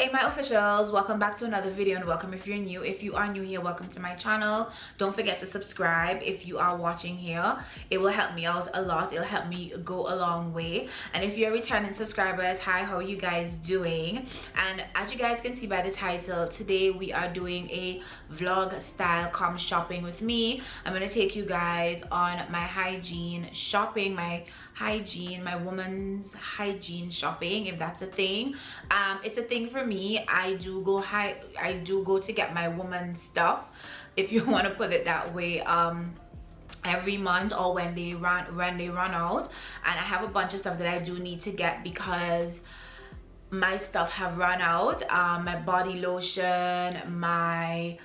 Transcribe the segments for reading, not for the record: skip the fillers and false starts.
Hey my officials, welcome back to another video, and welcome if you're new. If you are new here, welcome to my channel. Don't forget to subscribe if you are watching here. It will help me out a lot. It'll help me go a long way. And if you're returning subscribers, hi, how are you guys doing? And as you guys can see by the title, today we are doing a vlog style come shopping with me. I'm gonna take you guys on my hygiene shopping, my woman's hygiene shopping, if that's a thing. It's a thing for me. I do go to get my woman stuff, if you want to put it that way, every month or when they run out. And I have a bunch of stuff that I do need to get because my stuff have run out. My body lotion, my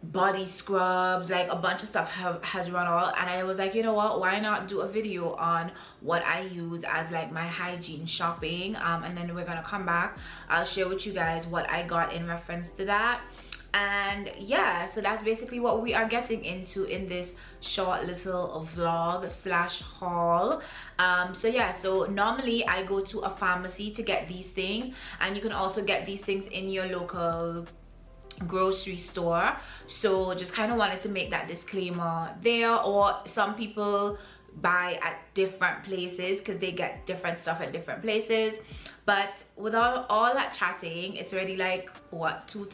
body scrubs, like a bunch of stuff has run out, and I was like, you know what, why not do a video on what I use as like my hygiene shopping, and then we're gonna come back. I'll share with you guys what I got in reference to that. And yeah, so that's basically what we are getting into in this short little vlog slash haul. So yeah, so normally I go to a pharmacy to get these things, and you can also get these things in your local grocery store. So just kind of wanted to make that disclaimer there. Or some people buy at different places because they get different stuff at different places. But without all that chatting, it's already like what, 2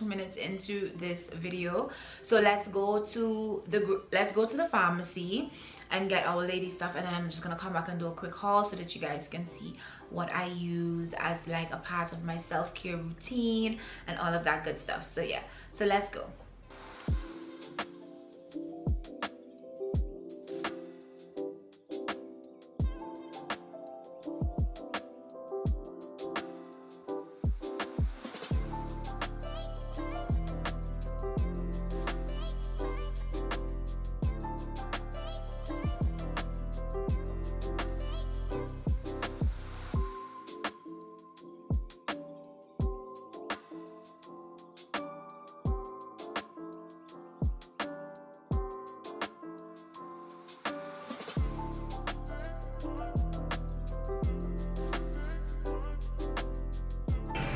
minutes into this video. So let's go to the pharmacy and get our lady stuff, and then I'm just gonna come back and do a quick haul so that you guys can see what I use as like a part of my self-care routine and all of that good stuff. So yeah, so let's go.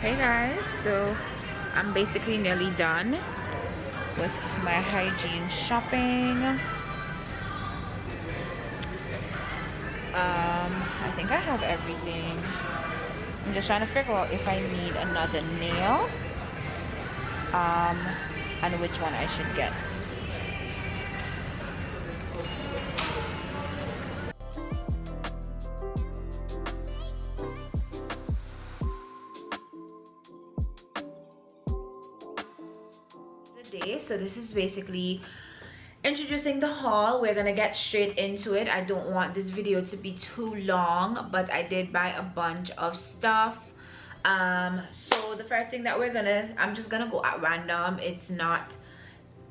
Hey guys, so I'm basically nearly done with my hygiene shopping. I think I have everything. I'm just trying to figure out if I need another nail, and which one I should get. So this is basically introducing the haul. We're gonna get straight into it. I don't want this video to be too long, but I did buy a bunch of stuff. So the first thing that I'm just gonna go at random. It's not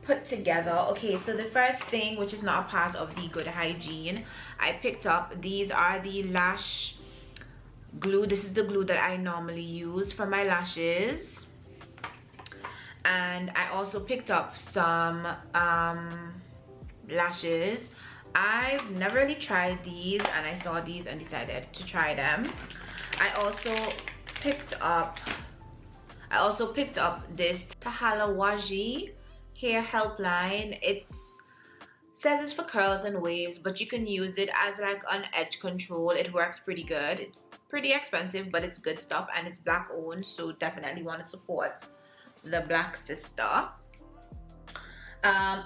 put together. Okay, so the first thing, which is not a part of the good hygiene, I picked up, these are the lash glue. This is the glue that I normally use for my lashes. And I also picked up some lashes. I've never really tried these, and I saw these and decided to try them. I also picked up this Tahalawaji hair helpline. It says it's for curls and waves, but you can use it as like an edge control. It works pretty good. It's pretty expensive, but it's good stuff, and it's black owned, so definitely want to support the black sister.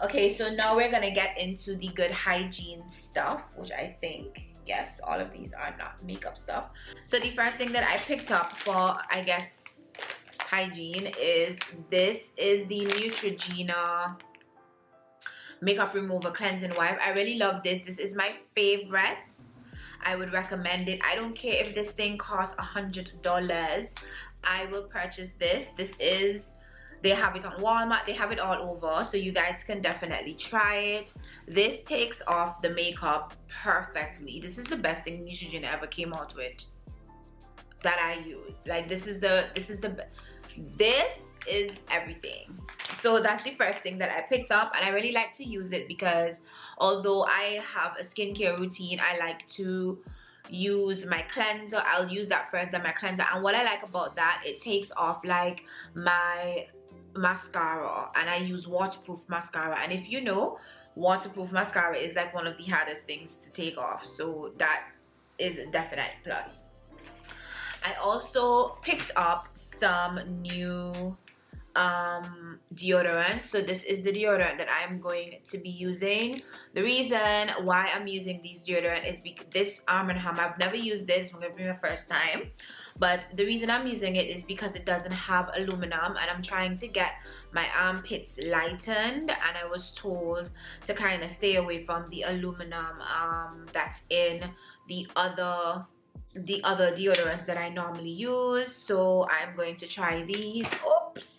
Okay, so now we're gonna get into the good hygiene stuff, which I think, yes, all of these are not makeup stuff. So the first thing that I picked up for, I guess, hygiene is this is the Neutrogena makeup remover cleansing wipe. I really love this. This is my favorite. I would recommend it. I don't care if this thing costs $100. I will purchase this. They have it on Walmart, they have it all over, so you guys can definitely try it. This takes off the makeup perfectly. This is the best thing Neutrogena ever came out with that I use. Like this is everything. So that's the first thing that I picked up, and I really like to use it because although I have a skincare routine, I like to use my cleanser. I'll use that first, then my cleanser. And what I like about that, it takes off like my mascara, and I use waterproof mascara. And if you know, waterproof mascara is like one of the hardest things to take off, so that is a definite plus. I also picked up some new deodorant. So this is the deodorant that I'm going to be using. The reason why I'm using these deodorant is because this Arm & Hammer, I've never used this, it's going to be my first time, but the reason I'm using it is because it doesn't have aluminum, and I'm trying to get my armpits lightened, and I was told to kind of stay away from the aluminum that's in the other deodorants that I normally use. So I'm going to try these. Oops.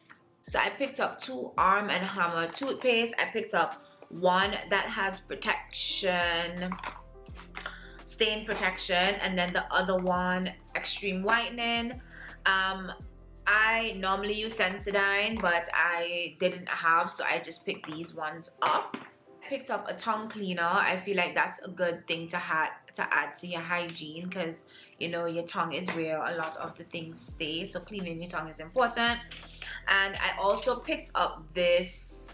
So I picked up 2 Arm & Hammer toothpaste. I picked up one that has protection, stain protection, and then the other one, extreme whitening. I normally use Sensodyne, but I didn't have, so I just picked these ones up. I picked up a tongue cleaner. I feel like that's a good thing to add to your hygiene, because you know your tongue is where a lot of the things stay, so cleaning your tongue is important. And I also picked up this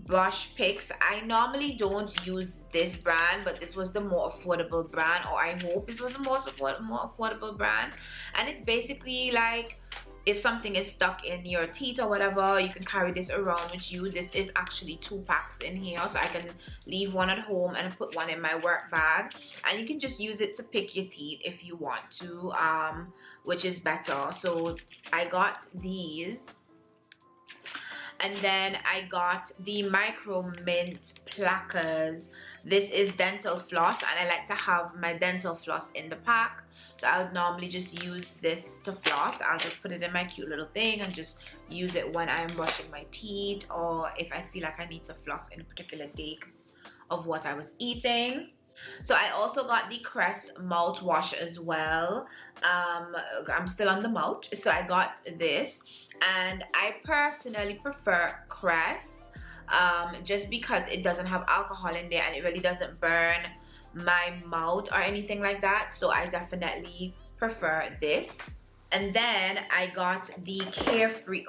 brush picks. I normally don't use this brand, but this was the more affordable brand, or I hope this was the more affordable brand. And it's basically like, if something is stuck in your teeth or whatever, you can carry this around with you. This is actually 2 packs in here, so I can leave one at home and put one in my work bag, and you can just use it to pick your teeth if you want to, which is better. So I got these. And then I got the Micro Mint Plackers. This is dental floss, and I like to have my dental floss in the pack. So I would normally just use this to floss. I'll just put it in my cute little thing and just use it when I'm brushing my teeth, or if I feel like I need to floss in a particular day because of what I was eating. So I also got the Crest mouthwash as well. I'm still on the mouth, so I got this, and I personally prefer Crest just because it doesn't have alcohol in there and it really doesn't burn my mouth or anything like that, so I definitely prefer this. And then I got the Carefree,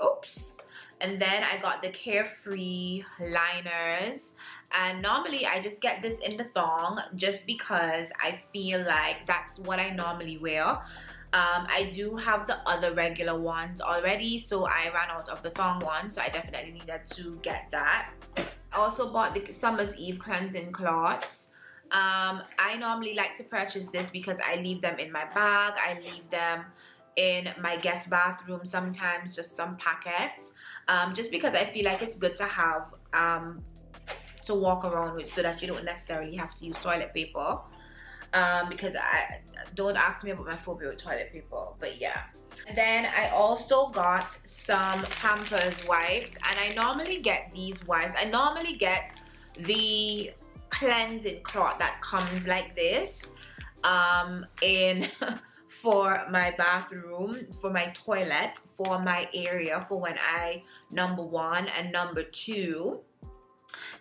and then I got the Carefree liners. And normally I just get this in the thong just because I feel like that's what I normally wear. I do have the other regular ones already, so I ran out of the thong one, so I definitely needed to get that. I also bought the Summer's Eve cleansing cloths. I normally like to purchase this because I leave them in my bag. I leave them in my guest bathroom sometimes, just some packets, just because I feel like it's good to have to walk around with, so that you don't necessarily have to use toilet paper, because I don't ask me about my phobia with toilet paper, but yeah. And then I also got some Pampers wipes, and I normally get these wipes. I normally get the cleansing cloth that comes like this in for my bathroom, for my toilet, for my area, for when I, number 1, and number 2,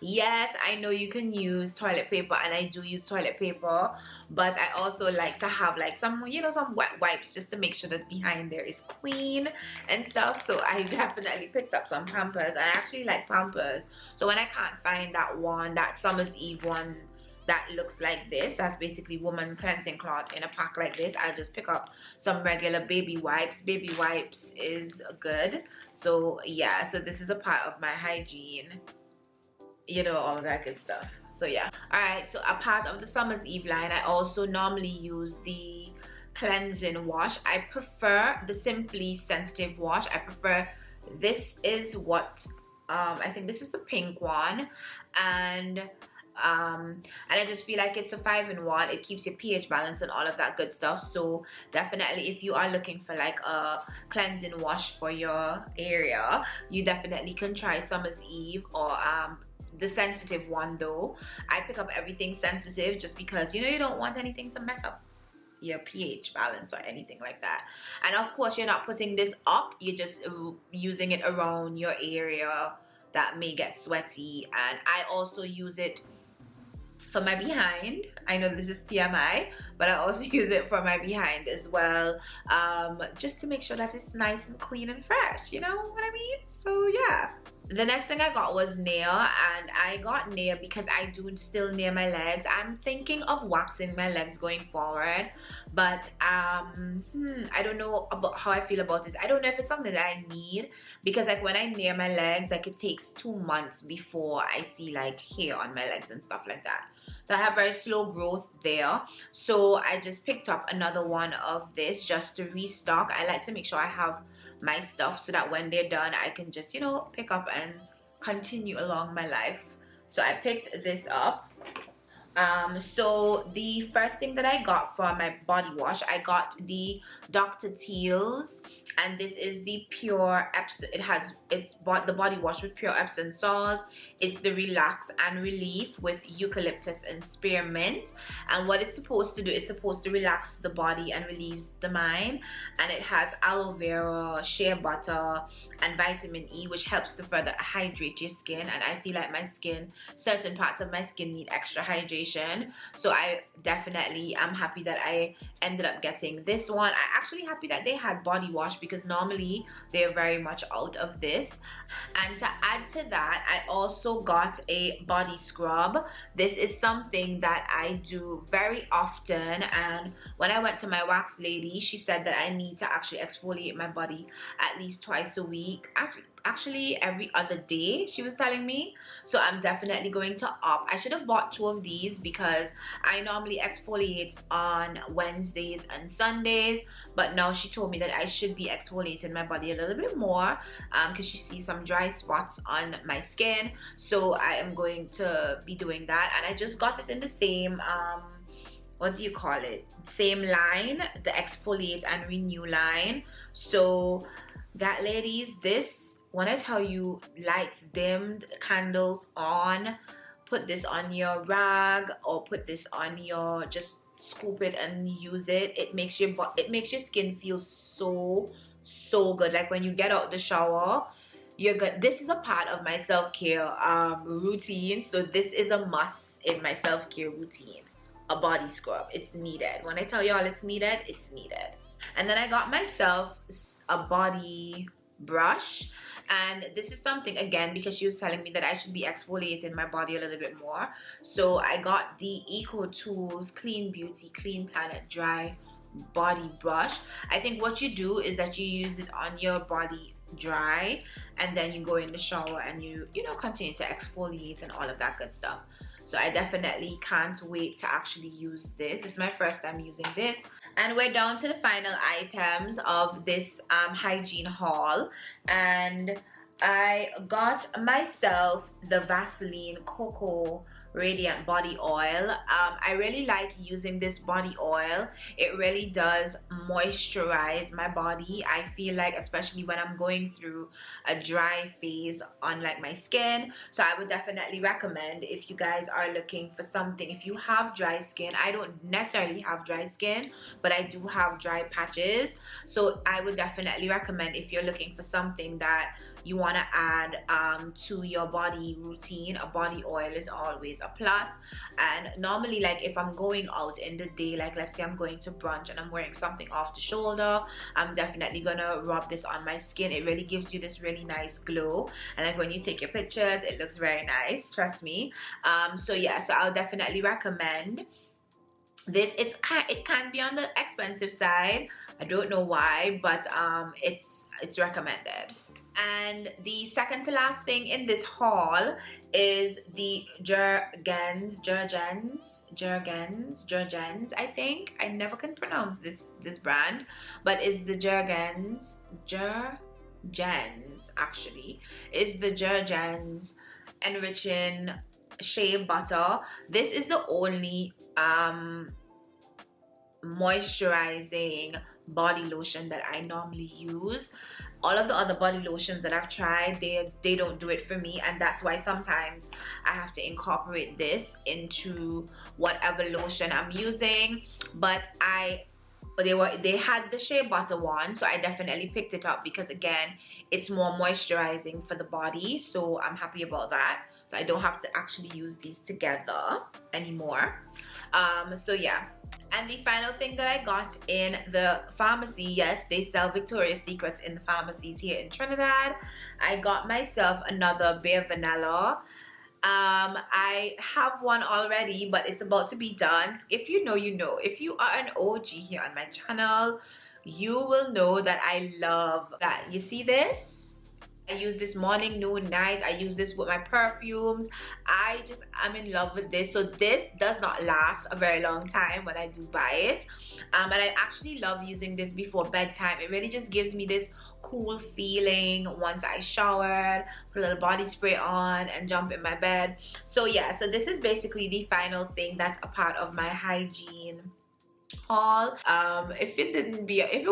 yes, I know you can use toilet paper, and I do use toilet paper, but I also like to have like some, you know, some wet wipes just to make sure that behind there is clean and stuff. So I definitely picked up some Pampers. I actually like Pampers, so when I can't find that one, that Summer's Eve one that looks like this, that's basically woman cleansing cloth in a pack like this, I'll just pick up some regular baby wipes. Baby wipes is good. So yeah, so this is a part of my hygiene, you know, all that good stuff. So yeah. Alright, so a part of the Summer's Eve line, I also normally use the cleansing wash. I prefer the Simply Sensitive wash. I prefer, this is what I think this is the pink one, and I just feel like it's a 5-in-1. It keeps your pH balance and all of that good stuff. So definitely, if you are looking for like a cleansing wash for your area, you definitely can try Summer's Eve, or the sensitive one. Though I pick up everything sensitive just because, you know, you don't want anything to mess up your pH balance or anything like that. And of course, you're not putting this up, you're just using it around your area that may get sweaty. And I also use it for my behind. I know this is TMI, but I also use it for my behind as well, just to make sure that it's nice and clean and fresh, you know what I mean? So yeah. The next thing I got was nail, and I got nail because I do still nail my legs. I'm thinking of waxing my legs going forward, but I don't know about how I feel about it. I don't know if it's something that I need, because like when I nail my legs, like it takes 2 months before I see like hair on my legs and stuff like that. So I have very slow growth there. So I just picked up another one of this just to restock. I like to make sure I have my stuff so that when they're done I can just, you know, pick up and continue along my life. So I picked this up. So the first thing that I got for my body wash, I got the Dr. Teal's, and this is the pure Epsom. It's the body wash with pure Epsom salt. It's the relax and relief with eucalyptus and spearmint. And what it's supposed to do, it's supposed to relax the body and relieves the mind. And it has aloe vera, shea butter, and vitamin E, which helps to further hydrate your skin. And I feel like my skin, certain parts of my skin need extra hydration. So I definitely am happy that I ended up getting this one. I'm actually happy that they had body wash, because normally they're very much out of this. And to add to that, I also got a body scrub. This is something that I do very often, and when I went to my wax lady, she said that I need to actually exfoliate my body at least twice a week. Actually every other day, she was telling me. So I'm definitely going to opt. I should have bought 2 of these because I normally exfoliate on Wednesdays and Sundays, but now she told me that I should be exfoliating my body a little bit more, because she sees some dry spots on my skin. So I am going to be doing that, and I just got it in the same what do you call it, same line, the exfoliate and renew line. So that, ladies, this, when I tell you, lights dimmed, candles on, put this on your rag or put this on your, just scoop it and use it. It makes your skin feel so good. Like when you get out the shower, you're good. This is a part of my self-care routine, so this is a must in my self-care routine. A body scrub, it's needed. When I tell y'all it's needed, it's needed. And then I got myself a body brush, and this is something, again, because she was telling me that I should be exfoliating my body a little bit more. So I got the Eco Tools Clean Beauty Clean Planet Dry Body Brush. I think what you do is that you use it on your body dry, and then you go in the shower and you know, continue to exfoliate and all of that good stuff. So I definitely can't wait to actually use this. It's my first time using this. And we're down to the final items of this hygiene haul. And I got myself the Vaseline Cocoa Radiant Body Oil. I really like using this body oil. It really does moisturize my body. I feel like, especially when I'm going through a dry phase on like my skin. So I would definitely recommend, if you guys are looking for something, if you have dry skin. I don't necessarily have dry skin, but I do have dry patches. So I would definitely recommend, if you're looking for something that you want to add to your body routine, a body oil is always a plus. And normally, like if I'm going out in the day, like let's say I'm going to brunch and I'm wearing something off the shoulder, I'm definitely gonna rub this on my skin. It really gives you this really nice glow, and like when you take your pictures, it looks very nice, trust me. So yeah, so I'll definitely recommend this. It can be on the expensive side, I don't know why, but it's recommended. And the second to last thing in this haul is the Jergens, I think. I never can pronounce this brand, but it's the Jergens actually. It's the Jergens Enriching Shea Butter. This is the only moisturizing body lotion that I normally use. All of the other body lotions that I've tried, they don't do it for me, and that's why sometimes I have to incorporate this into whatever lotion I'm using. But they had the shea butter one, so I definitely picked it up because, again, it's more moisturizing for the body, so I'm happy about that. so I don't have to actually use these together anymore. So yeah. And the final thing that I got in the pharmacy, yes, they sell Victoria's Secrets in the pharmacies here in Trinidad. I got myself another Bare Vanilla. I have one already, but it's about to be done. If you know, you know. If you are an OG here on my channel, you will know that I love that. You see this? I use this morning, noon, night. I use this with my perfumes. I'm in love with this. So this does not last a very long time when I do buy it. And I actually love using this before bedtime. It really just gives me this cool feeling once I showered, put a little body spray on and jump in my bed. So yeah, so this is basically the final thing that's a part of my hygiene haul. If it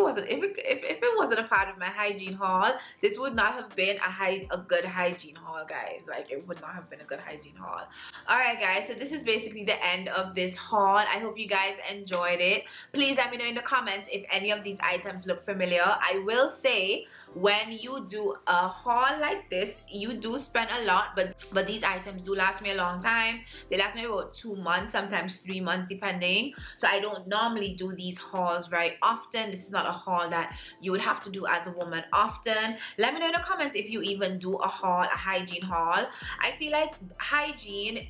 wasn't a part of my hygiene haul, this would not have been a good hygiene haul, guys. Like, it would not have been a good hygiene haul. All right, guys, so this is basically the end of this haul. I hope you guys enjoyed it. Please let me know in the comments if any of these items look familiar. I will say, when you do a haul like this, you do spend a lot, but these items do last me a long time. They last me about 2 months, sometimes 3 months, depending. So I don't normally do these hauls very often. This is not a haul that you would have to do as a woman often. Let me know in the comments if you even do a haul, a hygiene haul. I feel like hygiene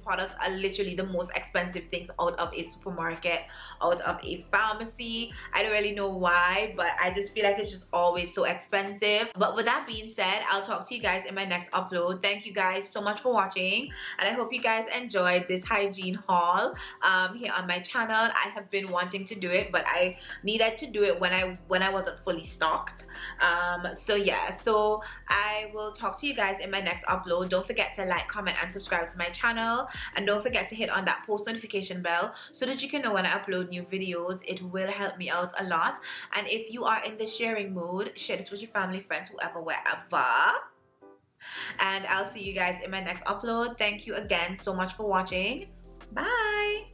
products are literally the most expensive things out of a supermarket, out of a pharmacy. I don't really know why, but I just feel like it's just always so expensive. But with that being said, I'll talk to you guys in my next upload. Thank you guys so much for watching, and I hope you guys enjoyed this hygiene haul here on my channel. I have been wanting to do it, but I needed to do it when I wasn't fully stocked. So yeah, so I will talk to you guys in my next upload. Don't forget to like, comment, and subscribe to my channel, and don't forget to hit on that post notification bell so that you can know when I upload new videos. It will help me out a lot. And if you are in the sharing mood, share this with your family, friends, whoever, wherever. And I'll see you guys in my next upload. Thank you again so much for watching. Bye.